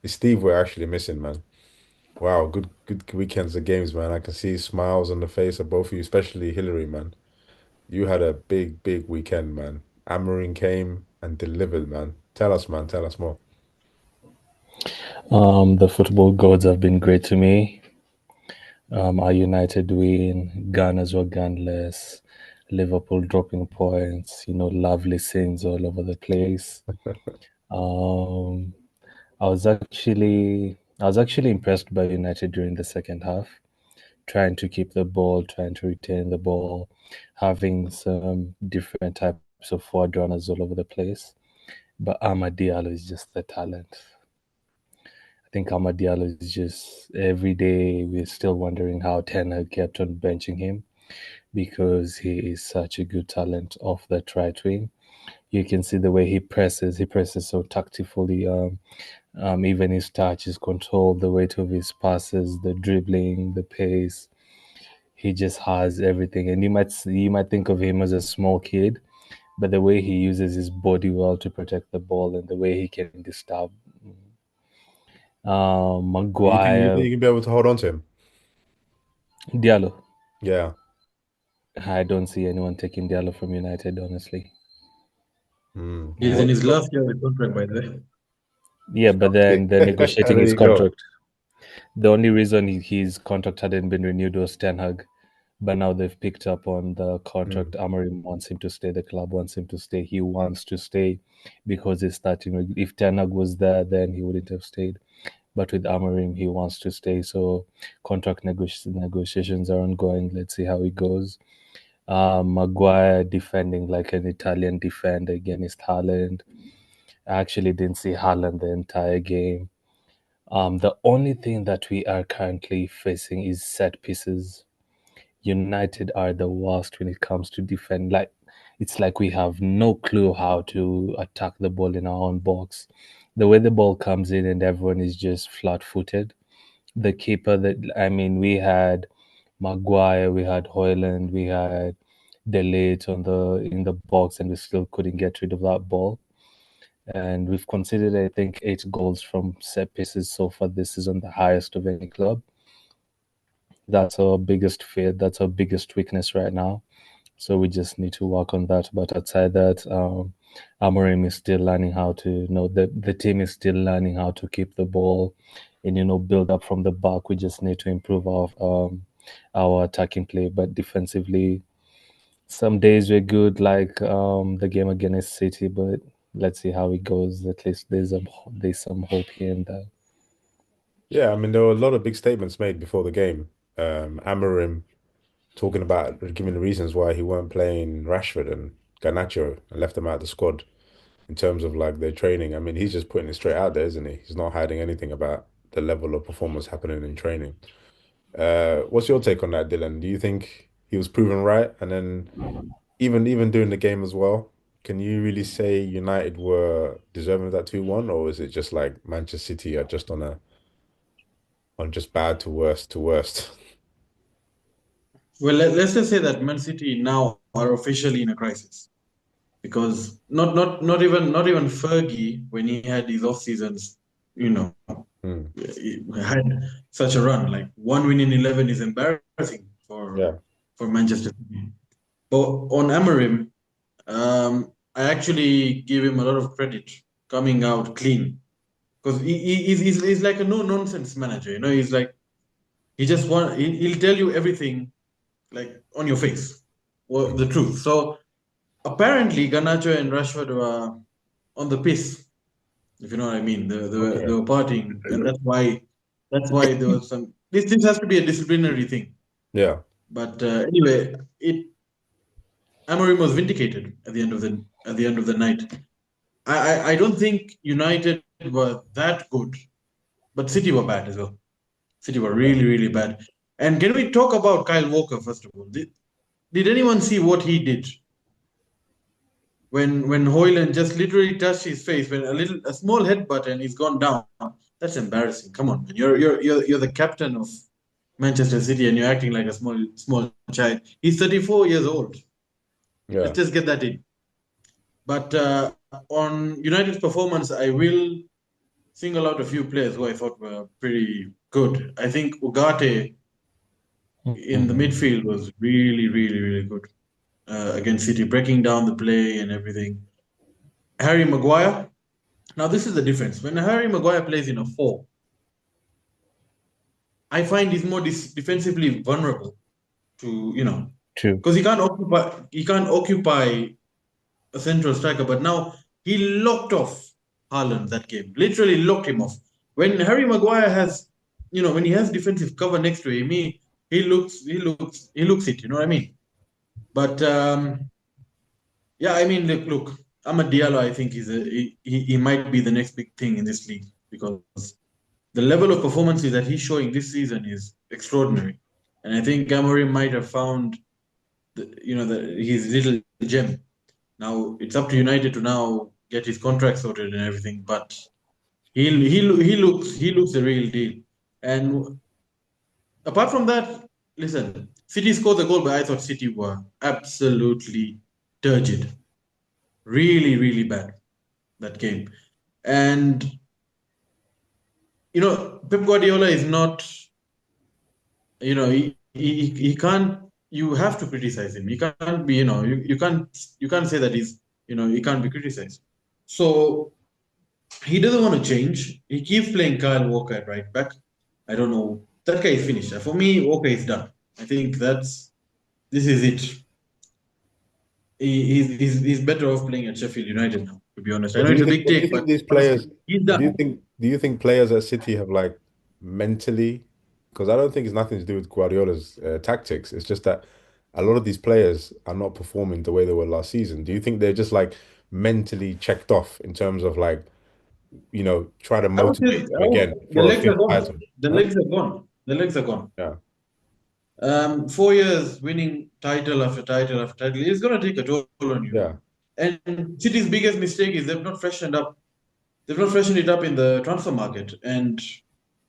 it's Steve we're actually missing, man. Wow, good weekends of games, man. I can see smiles on the face of both of you, especially Hillary, man. You had a big weekend, man. Amarin came and delivered, man. Tell us, man. Tell us more. The football gods have been great to me. Our United win, Gunners were gunless, Liverpool dropping points, lovely scenes all over the place. Um, I was actually impressed by United during the second half, trying to keep the ball, trying to retain the ball, having some different types of forward runners all over the place. But Amad Diallo is just the talent. I think Amad Diallo is just every day we're still wondering how Ten Hag kept on benching him because he is such a good talent off that right wing. You can see the way he presses. He presses so tactfully. Even his touch, his control, the weight of his passes, the dribbling, the pace. He just has everything. And you might think of him as a small kid, but the way he uses his body well to protect the ball and the way he can disturb You think Maguire, you can be able to hold on to him? Diallo. Yeah. I don't see anyone taking Diallo from United, honestly. He's in What? his last year of the contract, by the way. Yeah, but Okay. then they're negotiating There his you go. contract. The only reason his contract hadn't been renewed was Ten Hag, but now they've picked up on the Mm. contract. Amorim wants him to stay. The club wants him to stay. He wants to stay because he's starting. If Ten Hag was there, then he wouldn't have stayed. But with Amorim, he wants to stay. So contract negotiations are ongoing. Let's see how it goes. Maguire defending like an Italian defender against Haaland. I actually didn't see Haaland the entire game. The only thing that we are currently facing is set pieces. United are the worst when it comes to defend. Like it's like we have no clue how to attack the ball in our own box. The way the ball comes in and everyone is just flat-footed. The keeper that I mean, we had Maguire, we had Hoyland, we had Delete on the in the box, and we still couldn't get rid of that ball. And we've conceded, I think, 8 goals from set pieces so far this season, the highest of any club. That's our biggest fear. That's our biggest weakness right now. So we just need to work on that. But outside that, Amorim is still learning how to, the team is still learning how to keep the ball and, build up from the back. We just need to improve our attacking play. But defensively, some days we're good, like the game against City, but let's see how it goes. At least there's some hope here and there. Yeah, I mean, there were a lot of big statements made before the game. Amarim talking about giving the reasons why he weren't playing Rashford and Garnacho and left them out of the squad in terms of like their training. I mean, he's just putting it straight out there, isn't he? He's not hiding anything about the level of performance happening in training. What's your take on that, Dylan? Do you think he was proven right? And then even during the game as well, can you really say United were deserving of that 2-1, or is it just like Manchester City are just on just bad to worst to worst? Well, let's just say that Man City now are officially in a crisis because not even Fergie when he had his off seasons, you know, Hmm. he had such a run. Like one win in 11 is embarrassing Yeah. for Manchester City. But on Amorim, I actually give him a lot of credit coming out clean because he's like a no nonsense manager. He's like he'll tell you everything like on your face, well, the Mhm. truth. So apparently, Garnacho and Rashford were on the piss, if you know what I mean. They Okay. were partying, and that's why there was some. This has to be a disciplinary thing. Yeah. But anyway, it Amorim was vindicated at the end of the night. I don't think United were that good, but City were bad as well. City were Okay. really really bad. And can we talk about Kyle Walker first of all? Did anyone see what he did when Hoyland just literally touched his face when a small headbutt and he's gone down? That's embarrassing. Come on, man. You're the captain of Manchester City and you're acting like a small child. He's 34 years old. Let's Yeah. just get that in. But on United's performance, I will single out a few players who I thought were pretty good. I think Ugarte in the midfield was really, really, really good against City, breaking down the play and everything. Harry Maguire. Now, this is the difference. When Harry Maguire plays in a four, I find he's more defensively vulnerable to, True. because he can't occupy a central striker. But now he locked off Haaland that game, literally locked him off. When Harry Maguire has, when he has defensive cover next to him, he looks it. You know what I mean? But yeah, I mean, look, Amad Diallo, I think he might be the next big thing in this league because the level of performances that he's showing this season is extraordinary, and I think Amorim might have found his little gem. Now it's up to United to now get his contract sorted and everything, but he looks the real deal. And apart from that, listen, City scored the goal, but I thought City were absolutely turgid, really, really bad that game. And Pep Guardiola is not, he can't. You have to criticize him. He can't be, you can't say that he can't be criticized. So he doesn't want to change. He keeps playing Kyle Walker at right back. I don't know. That guy is finished. For me, Walker is done. I think this is it. He's better off playing at Sheffield United now, to be honest. I But know do it's you a think? big But do you take, think but these honestly, players? he's But done. do you think players at City have like mentally? Because I don't think it's nothing to do with Guardiola's tactics. It's just that a lot of these players are not performing the way they were last season. Do you think they're just like mentally checked off in terms of like try to motivate them again The for a legs are fifth gone. title? The Huh? legs are gone. The legs are gone. Yeah, 4 years winning title after title after title is going to take a toll on you. yeah. And City's biggest mistake is they've not freshened up. They've not freshened it up in the transfer market, and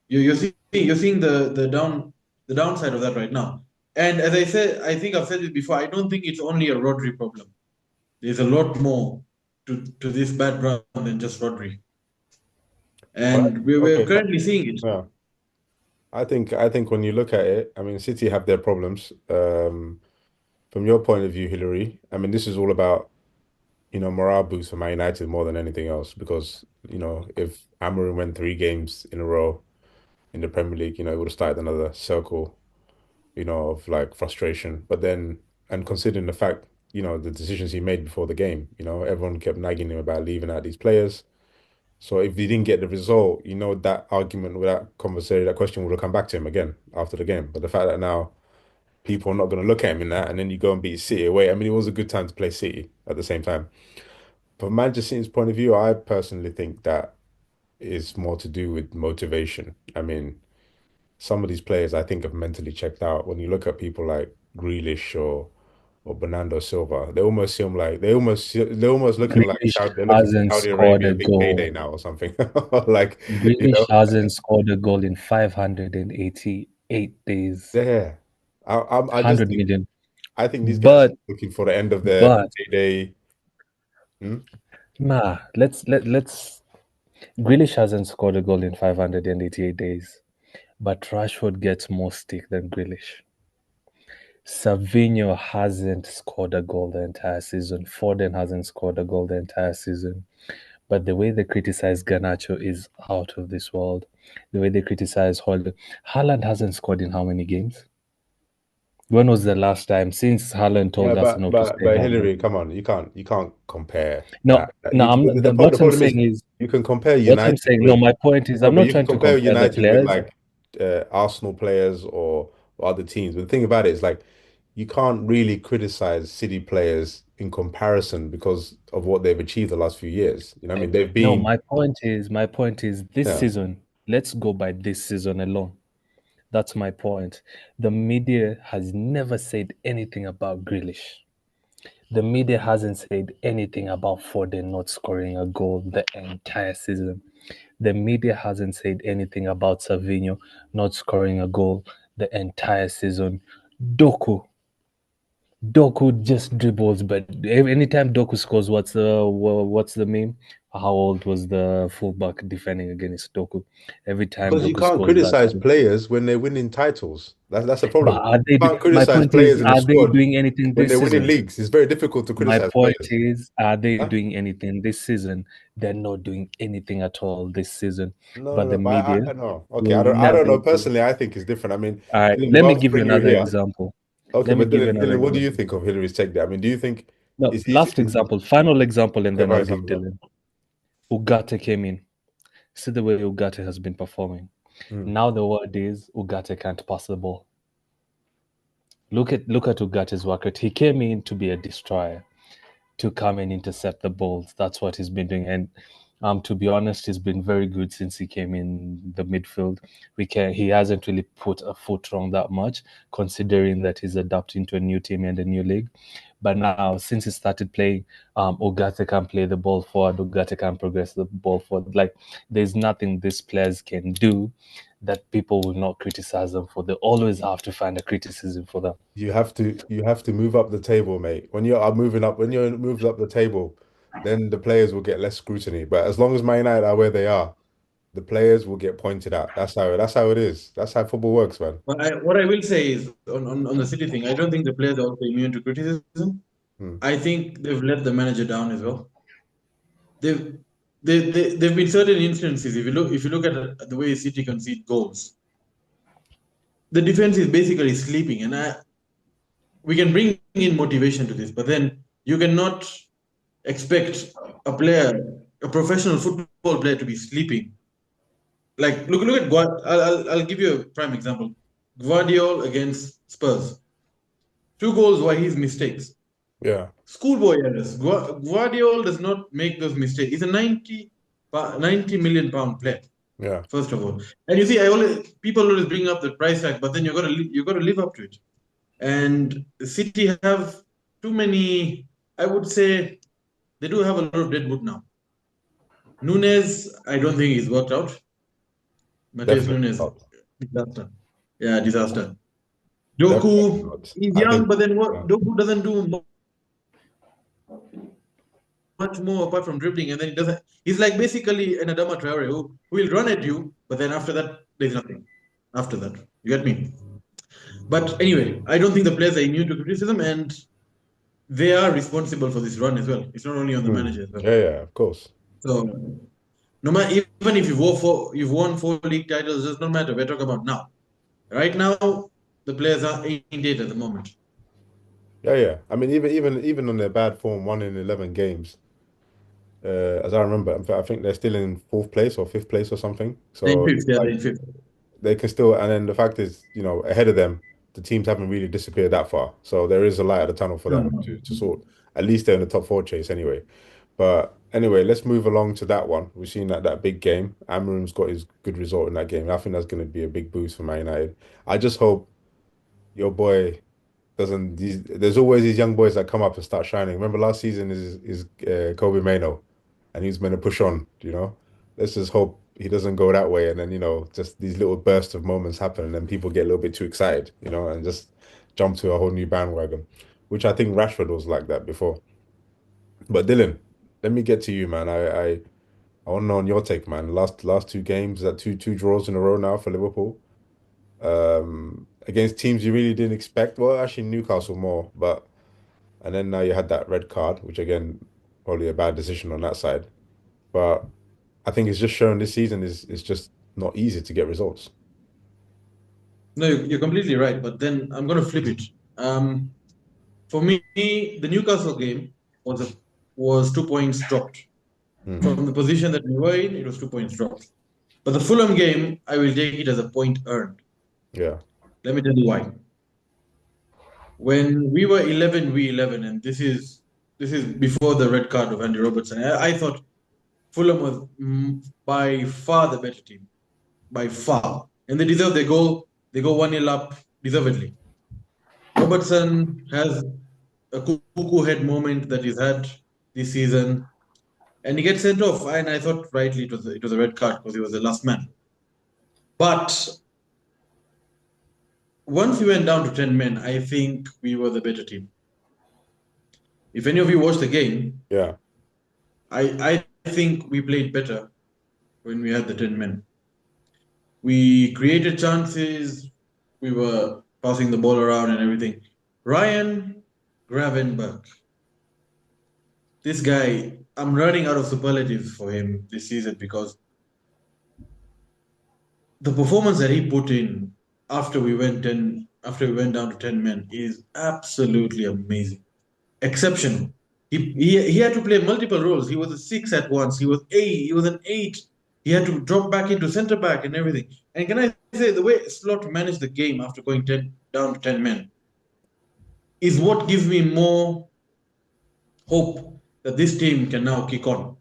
you're seeing the downside of that right now. And as I said, I think I've said it before. I don't think it's only a Rodri problem. There's a lot more to this bad run than just Rodri, But and we're okay, but currently seeing it. yeah, I think when you look at it, I mean, City have their problems. From your point of view, Hillary, I mean, this is all about morale boost for Man United more than anything else because, if Amorim went 3 games in a row in the Premier League, it would have started another circle, of like frustration. But then, and considering the fact, the decisions he made before the game, everyone kept nagging him about leaving out these players. So if he didn't get the result, that argument, that conversation, that question would have come back to him again after the game. But the fact that now people are not going to look at him in that, and then you go and beat City away. I mean, it was a good time to play City at the same time. From Manchester City's point of view, I personally think that is more to do with motivation. I mean, some of these players I think have mentally checked out. When you look at people like Grealish or Bernardo Silva, they almost seem like they're almost looking like Grealish they're looking for hasn't Saudi scored Arabia a big payday goal. now or something. Like, you Grealish know, hasn't scored a goal in 588 days. yeah. I just 100 think million. these guys But are looking for the end of their but payday. Hmm? nah, let's Grealish hasn't scored a goal in 588 days. But Rashford gets more stick than Grealish. Savinho hasn't scored a goal the entire season. Foden hasn't scored a goal the entire season. But the way they criticize Garnacho is out of this world. The way they criticize Holland. Haaland hasn't scored in how many games? When was the last time since Haaland Yeah, told but Arsenal to but stay but Haaland? Hillary, come on, you can't compare No, that. no, You, I'm not, the what I'm problem is saying is, you can compare what I'm United saying, no, with my point is, no, I'm but not you can trying to compare compare the United with players. like Arsenal players or other teams. But the thing about it is like you can't really criticize City players in comparison because of what they've achieved the last few years. You know what I mean? They've No, been my point is this yeah. season, let's go by this season alone. That's my point. The media has never said anything about Grealish. The media hasn't said anything about Foden not scoring a goal the entire season. The media hasn't said anything about Savinho not scoring a goal the entire season. Doku, Doku just dribbles, but anytime Doku scores, what's the meme? How old was the fullback defending against Doku? Every time Because you Doku can't scores, that's criticize players when they're winning titles. That's the but problem. are You they? can't My criticize point players is, in the are they squad doing anything when this they're winning season? leagues. It's very difficult to My criticize point players. is, are they Huh? doing anything this season? They're not doing anything at all this season. No, But no, the no. But media I no. Okay, will I don't never know. do. Personally, I think it's different. I mean, All right, Dylan, let me whilst give you bring you another here. example. Okay, Let me but give you another Dylan, what do you example. think of Hillary's take there? I mean, do you think No, is he? last example, final example, and Okay, then for I'll give example. Dylan. Ugarte came in. See the way Ugarte has been performing. Hmm. Now the word is Ugarte can't pass the ball. Look at Ugate's work rate. He came in to be a destroyer, to come and intercept the balls. That's what he's been doing. And to be honest, he's been very good since he came in the midfield. He hasn't really put a foot wrong that much, considering that he's adapting to a new team and a new league. But now, since he started playing, Ogate can play the ball forward. Ogate can progress the ball forward. Like, there's nothing these players can do that people will not criticize them for. They always have to find a criticism for them. You have to move up the table, mate. When you're moving up, when you're moved up the table, then the players will get less scrutiny. But as long as Man United are where they are, the players will get pointed out. That's how it is. That's how football works, man. But what I will say is on the City thing, I don't think the players are also immune to criticism. Hmm. I think they've let the manager down as well. They've there've been certain instances. If you look at the way City concede goals, the defense is basically sleeping, and we can bring in motivation to this, but then you cannot expect a player, a professional football player, to be sleeping. Like look at I'll give you a prime example. Guardiola against Spurs. Two goals were his mistakes. Yeah, Schoolboy errors. Guardiola does not make those mistakes. He's a 90 million pound player, yeah. first of all. And you see, people always bring up the price tag, but then you got to live up to it. And City have too many. I would say they do have a lot of deadwood now. Nunes, I don't think he's worked out. Mateus Definitely Nunes, not. disaster. Yeah, disaster. Definitely Doku not. is I young, think. but then Yeah. what? Doku doesn't do much more apart from dribbling, and then he doesn't. He's like basically an Adama Traore who will run at you, but then after that, there's nothing. After that, you get me. But anyway, I don't think the players are immune to criticism, and they are responsible for this run as well. It's not only on the Hmm. manager as well. Yeah, yeah, of course. So no matter, even if you've won four league titles, it does not matter. We're talking about now. Right now, the players are ain't it at the moment. Yeah, yeah. I mean, even on their bad form, 1 in 11 games. As I remember, in fact, I think they're still in fourth place or fifth place or something. They're in So fifth, yeah, they're like in fifth. they can still, and then the fact is, ahead of them, the teams haven't really disappeared that far. So there is a light at the tunnel for No, them no, to sort. At least they're in the top four chase anyway. But anyway, let's move along to that one. We've seen that big game. Amarim's got his good result in that game. I think that's going to be a big boost for Man United. I just hope your boy doesn't. There's always these young boys that come up and start shining. Remember last season is Kobe Mano, and he's meant to push on. Let's just hope he doesn't go that way, and then just these little bursts of moments happen, and then people get a little bit too excited, and just jump to a whole new bandwagon, which I think Rashford was like that before. But Dylan, let me get to you, man. I want to know on your take, man. Last two games, that two draws in a row now for Liverpool. Against teams you really didn't expect. Well, actually Newcastle more, but and then now you had that red card, which again, probably a bad decision on that side. But I think it's just shown this season is just not easy to get results. no, you're completely right. But then I'm going to flip it. For me, the Newcastle game was 2 points dropped Hmm. from the position that we were in. It was 2 points dropped. But the Fulham game, I will take it as a point earned. Yeah. Let me tell you why. When we were 11 v 11, and this is before the red card of Andy Robertson, I thought Fulham was by far the better team, by far, and they deserve their goal. They go 1-0 up deservedly. Robertson has a cuckoo head moment that he's had this season, and he gets sent off. And I thought rightly it was a red card because he was the last man. But once we went down to 10 men, I think we were the better team. If any of you watched the game, Yeah. I think we played better when we had the 10 men. We created chances, we were passing the ball around and everything. Ryan Gravenberch, this guy, I'm running out of superlatives for him this season because the performance that he put in after we went down to 10 men is absolutely amazing. Exceptional. He had to play multiple roles. He was a six at once. He was an eight. He had to drop back into centre back and everything. And can I say the way Slot managed the game after going 10 down to 10 men is what gives me more hope that this team can now kick on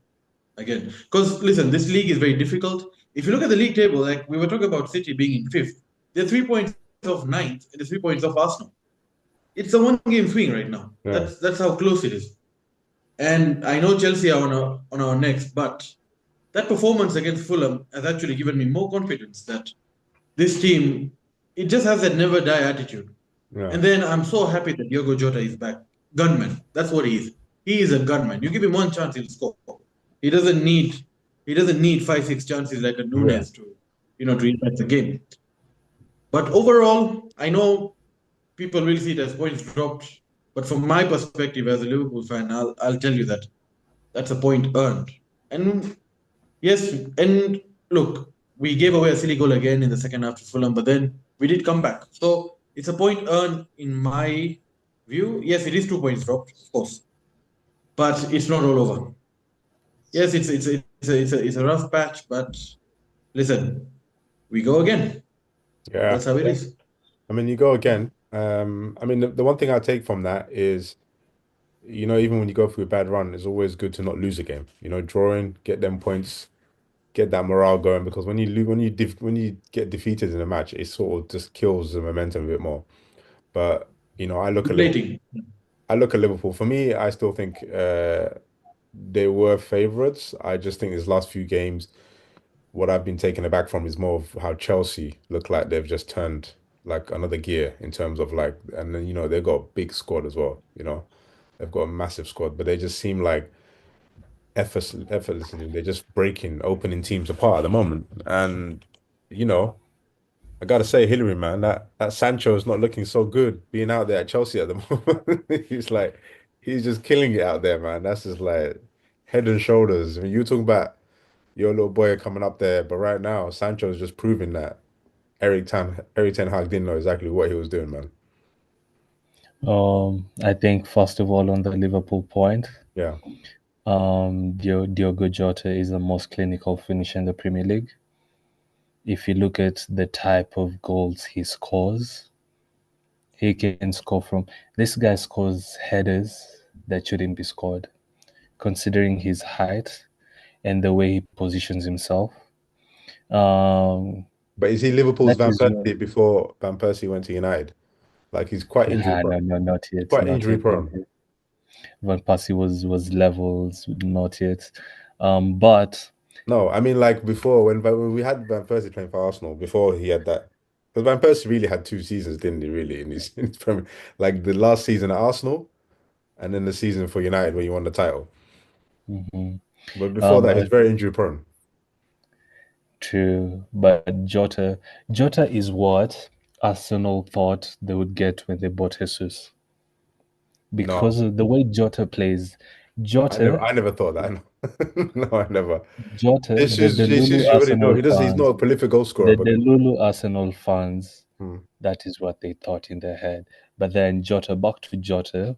again. Because listen, this league is very difficult. If you look at the league table, like we were talking about City being in fifth, they're 3 points off ninth and they're 3 points off Arsenal. It's a one game swing right now. Yeah. That's how close it is. And I know Chelsea are on our next, but that performance against Fulham has actually given me more confidence that this team, it just has that never die attitude. Yeah. And then I'm so happy that Diogo Jota is back. Gunman. That's what he is. He is a gunman. You give him one chance, he'll score. He doesn't need he doesn't need 5, 6 chances like a Yeah. Nunes to impact the game. But overall, I know people will see it as points dropped. But from my perspective as a Liverpool fan, I'll tell you that that's a point earned. And yes, and look, we gave away a silly goal again in the second half to Fulham, but then we did come back. So it's a point earned in my view. Yes, it is 2 points dropped, of course, but it's not all over. Yes, it's a rough patch, but listen, we go again. Yeah. That's how it Yeah. is. I mean, you go again. I mean, the one thing I take from that is, even when you go through a bad run, it's always good to not lose a game. Drawing, get them points, get that morale going because when you lose, when you get defeated in a match, it sort of just kills the momentum a bit more. But Deflating. I look at Liverpool. For me, I still think they were favourites. I just think these last few games, what I've been taken aback from is more of how Chelsea look like they've just turned like another gear in terms of like, and then they've got a big squad as well. They've got a massive squad, but they just seem like effortlessly they're just breaking, opening teams apart at the moment. And you know, I gotta say, Hillary, man, that Sancho is not looking so good being out there at Chelsea at the moment. He's just killing it out there, man. That's just like head and shoulders. I mean, you talking about your little boy coming up there, but right now, Sancho's just proving that Eric Ten Hag didn't know exactly what he was doing, man. I think first of all on the Liverpool point, Yeah, Diogo Jota is the most clinical finisher in the Premier League. If you look at the type of goals he scores, he can score from. This guy scores headers that shouldn't be scored, considering his height and the way he positions himself. Um, but is he Liverpool's that Van is Persie what. before Van Persie went to United? Like he's quite injury Ah, prone. no, no, not He's yet, quite not injury yet. prone. Van Persie was levels, not yet. But No, I mean like before when we had Van Persie playing for Arsenal before he had that because Van Persie really had 2 seasons, didn't he? Really in his Premier, like the last season at Arsenal and then the season for United where he won the title. mhm. But before that, he's But very injury prone. true. But Jota is what Arsenal thought they would get when they bought Jesus No, because of the way Jota plays. I Jota, never thought that. No, I never. Jota, Jesus, you already know he's not a prolific goal scorer, but The Lulu Arsenal fans, hmm. that is what they thought in their head. But then Jota, back to Jota,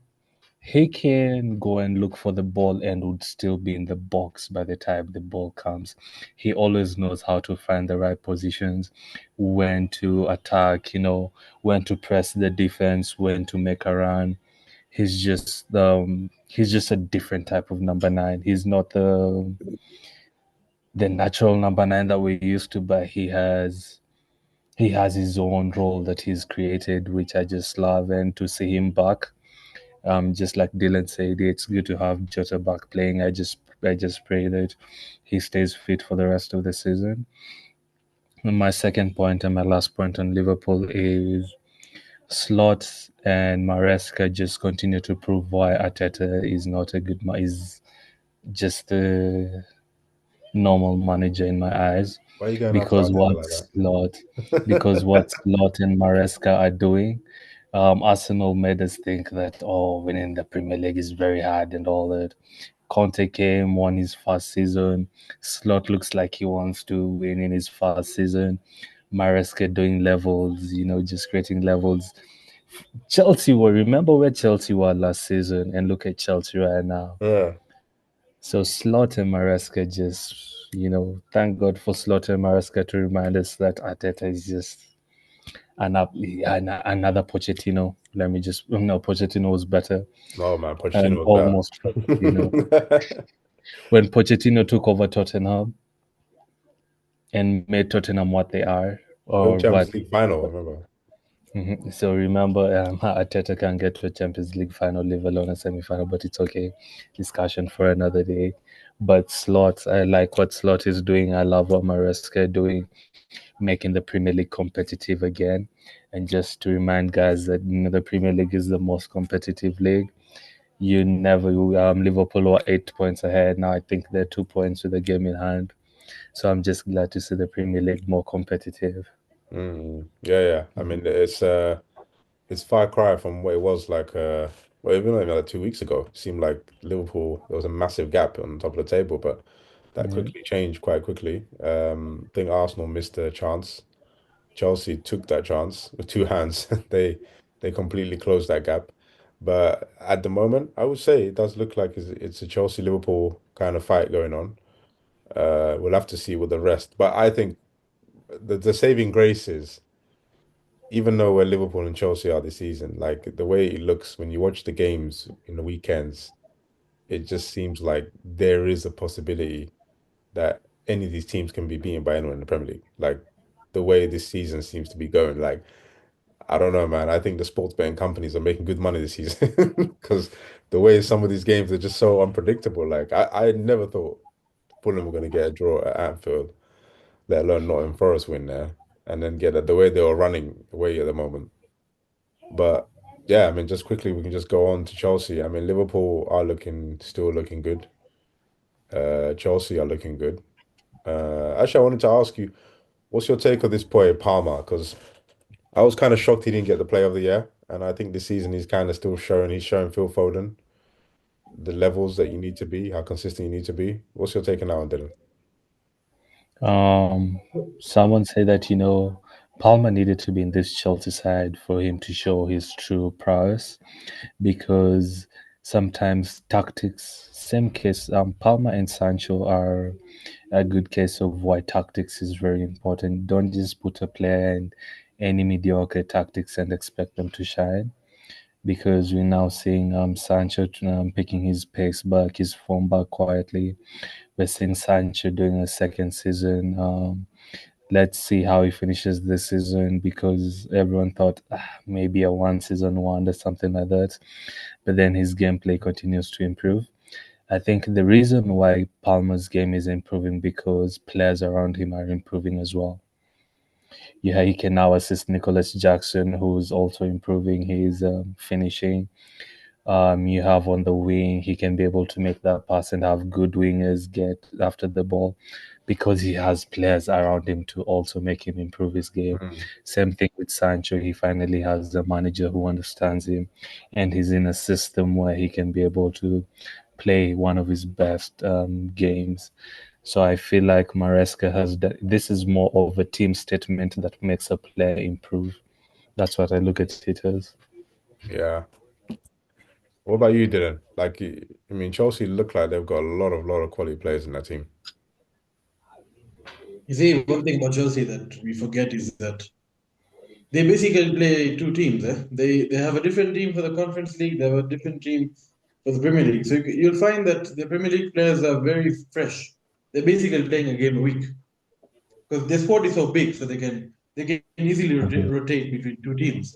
he can go and look for the ball and would still be in the box by the time the ball comes. He always knows how to find the right positions, when to attack, when to press the defense, when to make a run. He's just a different type of number nine. He's not the natural number nine that we used to, but he has his own role that he's created, which I just love. And to see him back, just like Dylan said, it's good to have Jota back playing. I just pray that he stays fit for the rest of the season. And my second point and my last point on Liverpool is Slot and Maresca just continue to prove why Arteta is not a good is just a normal manager in my eyes. Why are you going after because Arteta what like Slot because that? what Slot and Maresca are doing, Arsenal made us think that winning the Premier League is very hard and all that. Conte came, won his first season. Slot looks like he wants to win in his first season. Maresca doing levels, just creating levels. Remember where Chelsea were last season, and look at Chelsea right now. Yeah. So Slot and Maresca just, thank God for Slot and Maresca to remind us that Arteta is just another Pochettino. No, Pochettino was better No, man, and Pochettino was almost Pochettino. better. When Pochettino took over Tottenham and made Tottenham what they are, No or Champions what. League final, remember? So remember, Arteta can get to a Champions League final, leave alone a semi-final, but it's okay. Discussion for another day. But Slot, I like what Slot is doing. I love what Maresca doing, making the Premier League competitive again. And just to remind guys that the Premier League is the most competitive league. You never Liverpool were 8 points ahead. Now I think they're 2 points with the game in hand. So I'm just glad to see the Premier League more competitive. Yeah, yeah. I mean, it's far cry from what it was like. Well, even like 2 weeks ago, it seemed like Liverpool there was a massive gap on the top of the table, but that Yeah. quickly changed quite quickly. I think Arsenal missed a chance. Chelsea took that chance with two hands. They completely closed that gap. But at the moment, I would say it does look like it's a Chelsea Liverpool kind of fight going on. We'll have to see with the rest. But I think the saving grace is even though where Liverpool and Chelsea are this season, like the way it looks when you watch the games in the weekends, it just seems like there is a possibility that any of these teams can be beaten by anyone in the Premier League. Like the way this season seems to be going. Like, I don't know, man. I think the sports betting companies are making good money this season because the way some of these games are just so unpredictable. Like, I never thought Fulham were going to get a draw at Anfield, let alone Nottingham Forest win there, and then get it the way they were running away at the moment. But yeah, I mean, just quickly, we can just go on to Chelsea. I mean, Liverpool are still looking good. Chelsea are looking good. Actually, I wanted to ask you, what's your take on this boy Palmer? Because I was kind of shocked he didn't get the Player of the Year, and I think this season he's kind of still showing. He's showing Phil Foden the levels that you need to be, how consistent you need to be. What's your take on that one, Dylan? Um, Someone said that Palmer needed to be in this Chelsea side for him to show his true prowess, because sometimes tactics. Same case. Palmer and Sancho are a good case of why tactics is very important. Don't just put a player in any mediocre tactics and expect them to shine, because we're now seeing Sancho picking his pace back, his form back quietly. We're seeing Sancho doing a second season. Let's see how he finishes this season, because everyone thought maybe a one season wonder, something like that. But then his gameplay continues to improve. I think the reason why Palmer's game is improving because players around him are improving as well. Yeah, he can now assist Nicholas Jackson, who's also improving his finishing. You have on the wing, he can be able to make that pass and have good wingers get after the ball, because he has players around him to also make him improve his game. Mm. Same thing with Sancho. He finally has a manager who understands him, and he's in a system where he can be able to play one of his best games. So I feel like Maresca has this is more of a team statement that makes a player improve. That's what I look at it as. Yeah. What about you, Dylan? Like, I mean, Chelsea look like they've got a lot of quality players in that team. You see, one thing about Chelsea that we forget is that they basically play two teams. They have a different team for the Conference League. They have a different team for the Premier League. So you'll find that the Premier League players are very fresh. They're basically playing a game a week because their squad is so big, so they can easily rotate between two teams.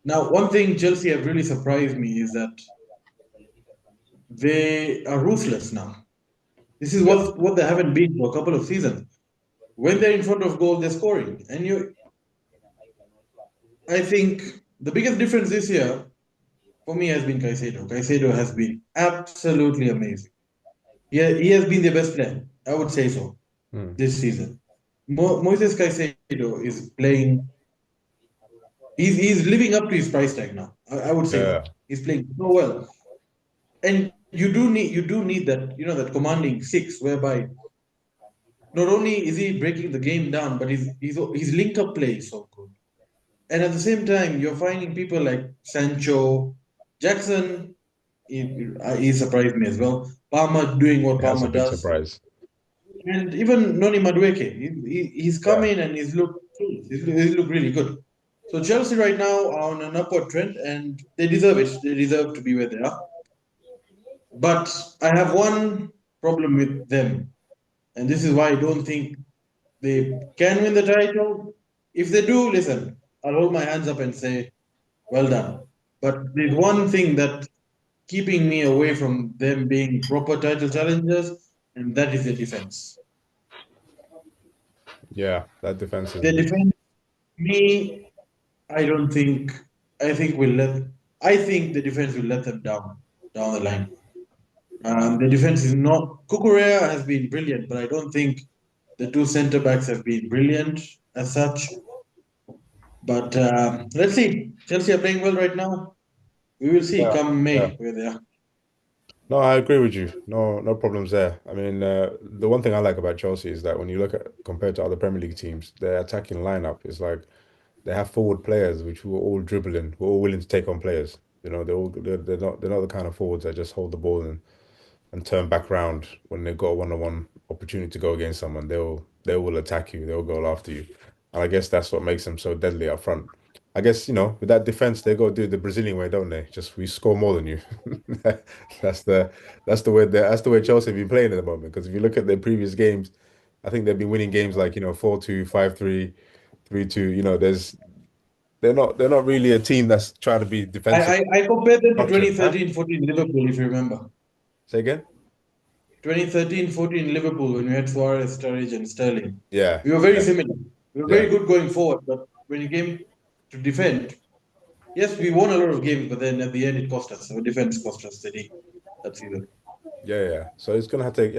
Now, one thing Chelsea have really surprised me is that they are ruthless now. This is Yeah. what they haven't been for a couple of seasons. When they're in front of goal, they're scoring, and I think the biggest difference this year for me has been Caicedo. Caicedo has been absolutely amazing. He has been the best player. I would say so this season. Moises Caicedo is playing. He's living up to his price tag now. I would say Yeah, that he's playing so well, and you do need that that commanding six whereby not only is he breaking the game down, but his link up play is so good. And at the same time, you're finding people like Sancho, Jackson. He surprised me as well. Palmer doing what that's a Palmer big does, surprise. and even Noni Madueke. He's come Yeah, in and he's looked really good. So Chelsea right now are on an upward trend, and they deserve it. They deserve to be where they are. But I have one problem with them, and this is why I don't think they can win the title. If they do, listen, I'll hold my hands up and say, well done. But there's one thing that keeping me away from them being proper title challengers, and that is the defense. yeah, that defense The is. defense, me, I don't think. I think will let. I think the defense will let them down the line. The defense is not. Kukurea has been brilliant, but I don't think the two centre backs have been brilliant as such. But let's see. Chelsea are playing well right now. We will see Yeah, come yeah. May where they are. No, I agree with you. No, no problems there. I mean, the one thing I like about Chelsea is that when you look at compared to other Premier League teams, their attacking lineup is like they have forward players which were all dribbling, we're all willing to take on players. You know, they're not the kind of forwards that just hold the ball and turn back round when they've got a one-on-one opportunity to go against someone. They will attack you. They'll go after you, and I guess that's what makes them so deadly up front. I guess with that defense they go do it the Brazilian way, don't they? Just we score more than you. That's the that's the way Chelsea have been playing at the moment. Because if you look at their previous games, I think they've been winning games like 4-2, 5-3, 3-2. They're not really a team that's trying to be I, defensive I, I compared them to structured, huh? 2013-14 Liverpool, if you remember. Say again? 2013-14 Liverpool when we had Suarez, Sturridge, and Sterling. Yeah, We were very yeah, similar. We were yeah. very good going forward, but when it came to defend, yes, we won a lot of games, but then at the end it cost us. Our defense cost us that season. Yeah, yeah. So it's gonna take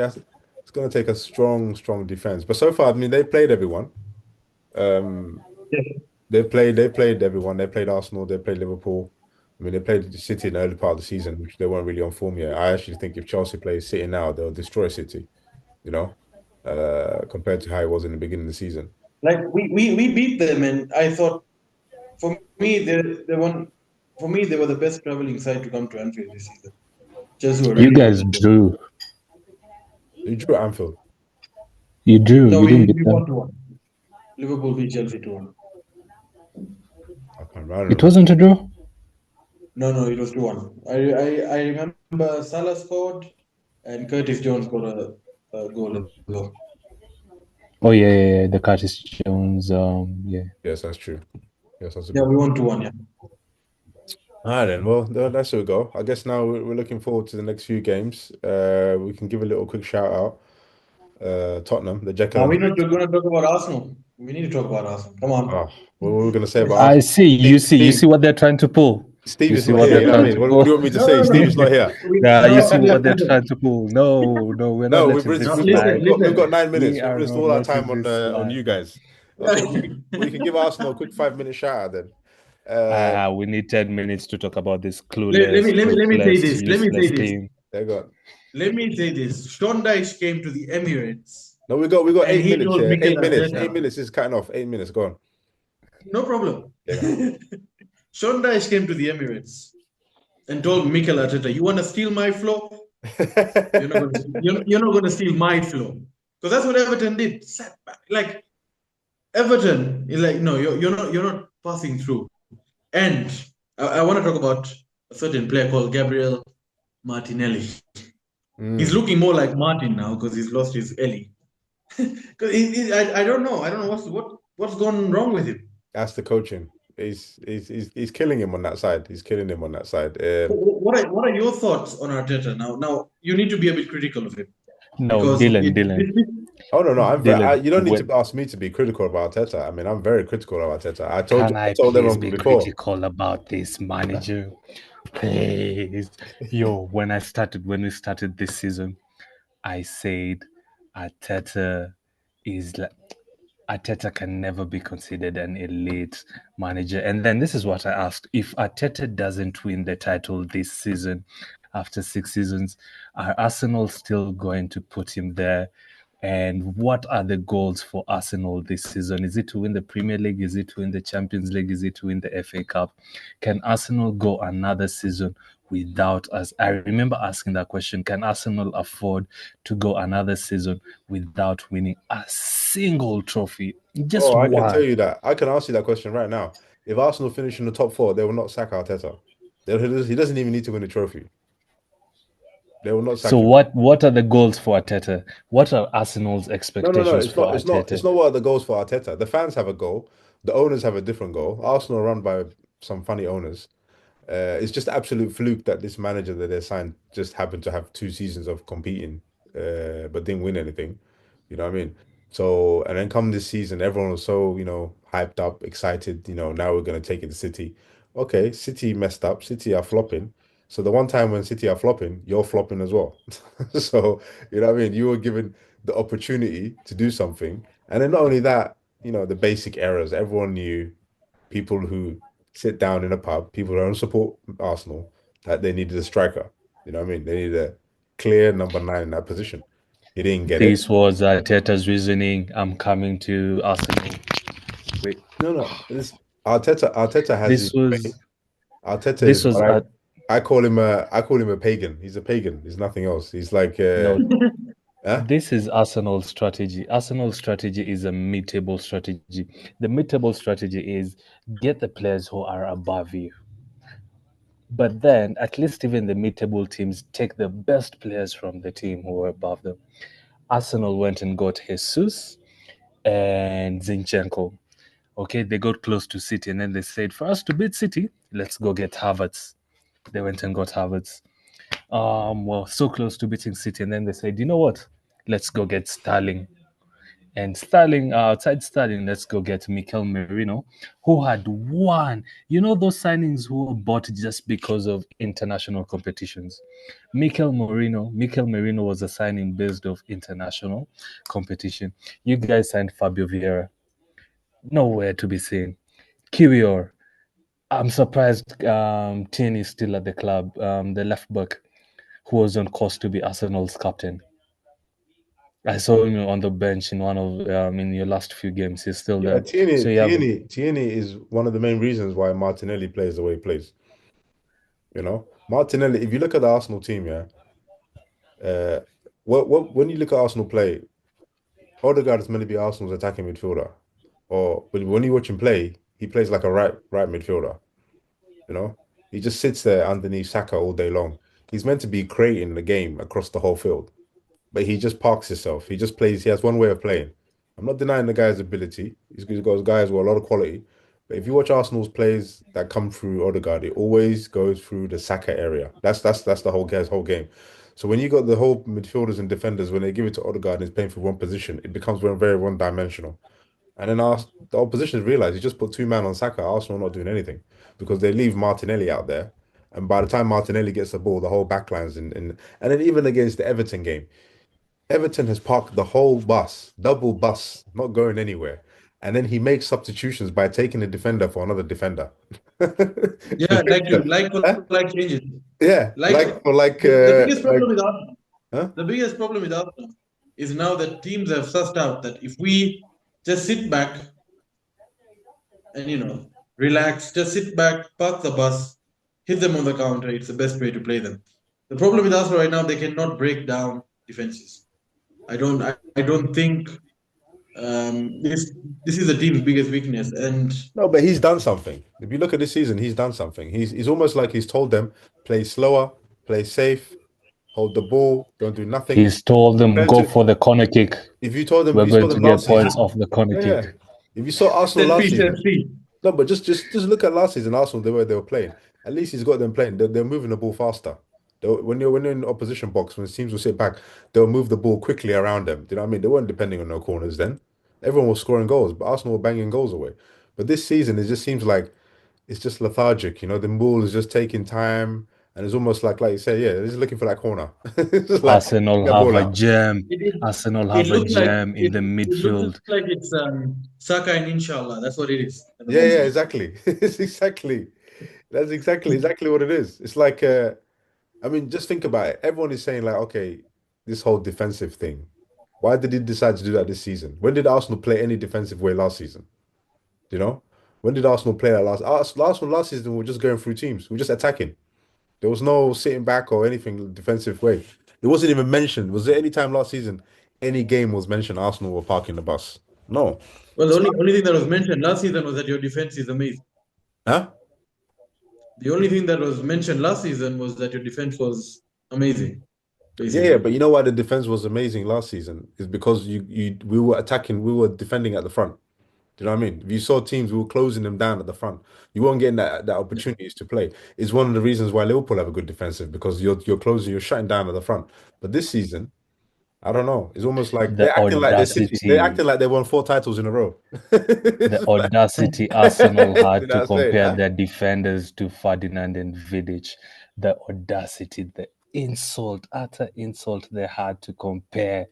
a strong, strong defense. But so far, I mean, they played everyone. Um, Yes. they played everyone. They played Arsenal. They played Liverpool. I mean, they played City in the early part of the season, which they weren't really on form yet. I actually think if Chelsea plays City now, they'll destroy City. You know, compared to how it was in the beginning of the season. Like we beat them, and I thought for me they won. For me, they were the best traveling side to come to Anfield this season. Chelsea were You really guys disappointed. drew. You drew at Anfield. You drew. No, You we, didn't beat we them. won 2-1. Liverpool beat Chelsea 2-1. I can't remember. I don't It remember. wasn't a draw. No, it was 2-1. I remember Salah scored and Curtis Jones got a goal as well. Oh yeah. The Curtis Jones. Yeah. Yes, that's true. Yes, that's a Yeah, good we point. won 2-1, yeah. All right, then. Well, that's where we go. I guess now we're looking forward to the next few games. We can give a little quick shout out. Tottenham, the Jekyll Are and we not Hyde. going to talk about Arsenal? We need to talk about Arsenal. Come on. Oh, what were we going to say about I Arsenal? see. You see what they're trying to pull. Steve You is see not what here. they're You know what I trying mean? to What do you pull. want me to No, say? no, Steve is no. not here. Yeah, you No, see what they're listen. trying to pull. No, we're not No, letting this No, slide. we've got listen. 9 minutes. We We've are wasted not all our time letting on this on you slide. guys. Okay, we can give Arsenal a quick 5 minute shout out then. We need 10 minutes to talk about this Let me clueless, let me say ruthless, this. Let me say useless this. team. There you go. Let me say this. Sean Dyche came to the Emirates No, we got and eight he minutes told here. Mikel 8 minutes. Arteta, 8 minutes is cutting off. 8 minutes. Go on. no problem. Yeah, go Sean Dyche came to the Emirates and told Mikel Arteta, "You want to steal my flow? You're not on. going to. You're not going to steal my flow." Because that's what Everton did. Sat back. Like Everton is like, no, you're not passing through. And I want to talk about a certain player called Gabriel Martinelli. He's Mm, looking more like Martin now because he's lost his Ellie. Because I don't know. I don't know what's gone wrong with him. that's the coaching. He's killing him on that side. He's killing him on that side. What are your thoughts on Arteta now? Now you need to be a bit critical of him No, because Dylan. Oh no, no, Dylan, you don't need to ask me to be critical about Arteta. I mean, I'm very critical about Arteta. can I I told please them be before. critical about this manager? Please. Yo, when we started this season, I said Arteta is like Arteta can never be considered an elite manager. And then this is what I asked. If Arteta doesn't win the title this season, after 6 seasons, are Arsenal still going to put him there? And what are the goals for Arsenal this season? Is it to win the Premier League? Is it to win the Champions League? Is it to win the FA Cup? Can Arsenal go another season without us? I remember asking that question. Can Arsenal afford to go another season without winning a single trophy? Just Oh, I can tell one. you that. I can ask you that question right now. If Arsenal finish in the top four, they will not sack Arteta. He doesn't even need to win a trophy. They will not So sack him. what are the goals for Arteta? What are Arsenal's No, no, no. expectations for It's Arteta? not what are the goals for Arteta. The fans have a goal. The owners have a different goal. Arsenal are run by some funny owners. It's just absolute fluke that this manager that they signed just happened to have 2 seasons of competing, but didn't win anything. You know what I mean? So, and then come this season, everyone was so, hyped up, excited. Now we're going to take it to City. Okay, City messed up. City are flopping. So the one time when City are flopping, you're flopping as well. So, you know what I mean? You were given the opportunity to do something. And then not only that, the basic errors. Everyone knew people who sit down in a pub, people who don't support Arsenal, that they needed a striker. You know what I mean? They needed a clear number 9 in that position. He didn't get it. This was Arteta's reasoning. I'm coming to Arsenal. Wait, No, no. Arteta has his this way. was Arteta this is was what I call him a pagan. He's a pagan. He's nothing else. He's like no. huh? This is Arsenal's strategy. Arsenal's strategy is a mid-table strategy. The mid-table strategy is get the players who are above you. But then, at least even the mid-table teams take the best players from the team who are above them. Arsenal went and got Jesus and Zinchenko. Okay, they got close to City, and then they said, for us to beat City, let's go get Havertz. They went and got Havertz. Well, so close to beating City, and then they said, you know what? Let's go get Sterling. And Sterling, outside Sterling, let's go get Mikel Merino, who had won. You know those signings who were bought just because of international competitions. Mikel Merino was a signing based of international competition. You guys signed Fabio Vieira, nowhere to be seen. Kiwior, I'm surprised Tierney is still at the club. The left back who was on course to be Arsenal's captain. I saw him on the bench in one of in your last few games. He's still Yeah, there. So you have Tierney is one of the main reasons why Martinelli plays the way he plays. Martinelli, if you look at the Arsenal team, yeah, uh, when you look at Arsenal play, Odegaard is meant to be Arsenal's attacking midfielder. But when you watch him play, he plays like a right midfielder. You know, he just sits there underneath Saka all day long. He's meant to be creating the game across the whole field, but he just parks himself. He just plays. He has one way of playing. I'm not denying the guy's ability. He's got guys with a lot of quality. But if you watch Arsenal's plays that come through Odegaard, it always goes through the Saka area. That's the whole game. So when you got the whole midfielders and defenders, when they give it to Odegaard and he's playing for one position, it becomes very one-dimensional. And then the opposition realized you just put 2 men on Saka, Arsenal not doing anything because they leave Martinelli out there. And by the time Martinelli gets the ball, the whole backline's in. And then even against the Everton game, Everton has parked the whole bus, double bus, not going anywhere. And then he makes substitutions by taking a defender for another defender. Yeah, like for Huh? like changes. Yeah, Like like for the biggest problem with Arsenal, huh? the biggest problem with Arsenal is now that teams have sussed out that if we just sit back and relax, just sit back, park the bus, hit them on the counter, it's the best way to play them. The problem with Arsenal right now, they cannot break down defenses. I don't think this is the team's biggest weakness. And No, but he's done something. If you look at this season, he's done something. He's almost like he's told them, play slower, play safe, hold the ball, don't do nothing. he's told them Compared go to for the corner kick. if you told them We're you going saw to them get last points season, off the corner yeah, yeah. kick. If you saw Arsenal set last piece, set season, piece. no, but just look at last season, Arsenal the way they were playing. At least he's got them playing. They're moving the ball faster. When you're in the opposition box, when teams will sit back, they'll move the ball quickly around them. Do you know what I mean? They weren't depending on no corners then. Everyone was scoring goals, but Arsenal were banging goals away. But this season, it just seems like it's just lethargic. The ball is just taking time, and it's almost like you say, yeah, they're just looking for that corner. It's just like Arsenal get that have ball a out. gem. It, Arsenal it have a looks like gem in the it looks midfield. like it's Saka and Inshallah. That's what it is at the Yeah, yeah, moment. exactly. It's exactly that's exactly what it is. It's like I mean, just think about it. Everyone is saying like, okay, this whole defensive thing. Why did he decide to do that this season? When did Arsenal play any defensive way last season? You know? When did Arsenal play that last season we were just going through teams. We were just attacking. There was no sitting back or anything defensive way. It wasn't even mentioned. Was there any time last season any game was mentioned Arsenal were parking the bus? No. Well, the So, only thing that was mentioned last season was that your defense is amazing. huh? The only thing that was mentioned last season was that your defense was amazing, Yeah, yeah, basically. but you know why the defense was amazing last season is because we were attacking, we were defending at the front. Do you know what I mean? If you saw teams, we were closing them down at the front. You weren't getting that opportunities to play. It's one of the reasons why Liverpool have a good defensive because you're closing, you're shutting down at the front. But this season, I don't know. It's almost like The they're acting like they're City. They're acting audacity, like they won 4 titles in a row. the It's like, audacity Arsenal did had to I say compare that? their defenders to Ferdinand and Vidic. The audacity, the insult, utter insult they had to compare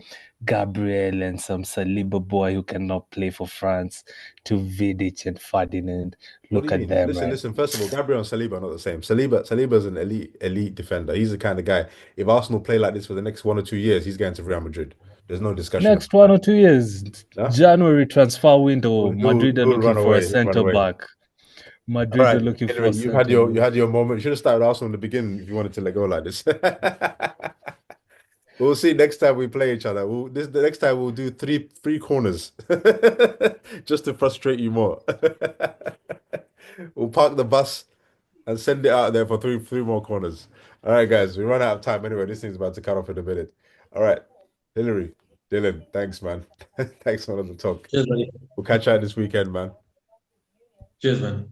Gabriel and some Saliba boy who cannot play for France to Vidic and Ferdinand. What do Look you at mean? them, Listen, man. listen. First of all, Gabriel and Saliba are not the same. Saliba's an elite defender. He's the kind of guy. If Arsenal play like this for the next 1 or 2 years, he's going to Real Madrid. There's no discussion about Next one that. or 2 years, No? January transfer window, He'll, Madrid are he'll looking run for a away. He'll run centre away. back. All Madrid are right, looking for a Erik, you've centre back. had your moment. You should have started Arsenal in the beginning if you wanted to let go like this. We'll see next time we play each other. The next time we'll do three corners just to frustrate you more. We'll park the bus and send it out there for three more corners. All right, guys, we run out of time anyway. This thing's about to cut off in a minute. All right, Hillary, Dylan, thanks, man. Thanks for the talk. Cheers, buddy. We'll catch you out this weekend, man. Cheers, man.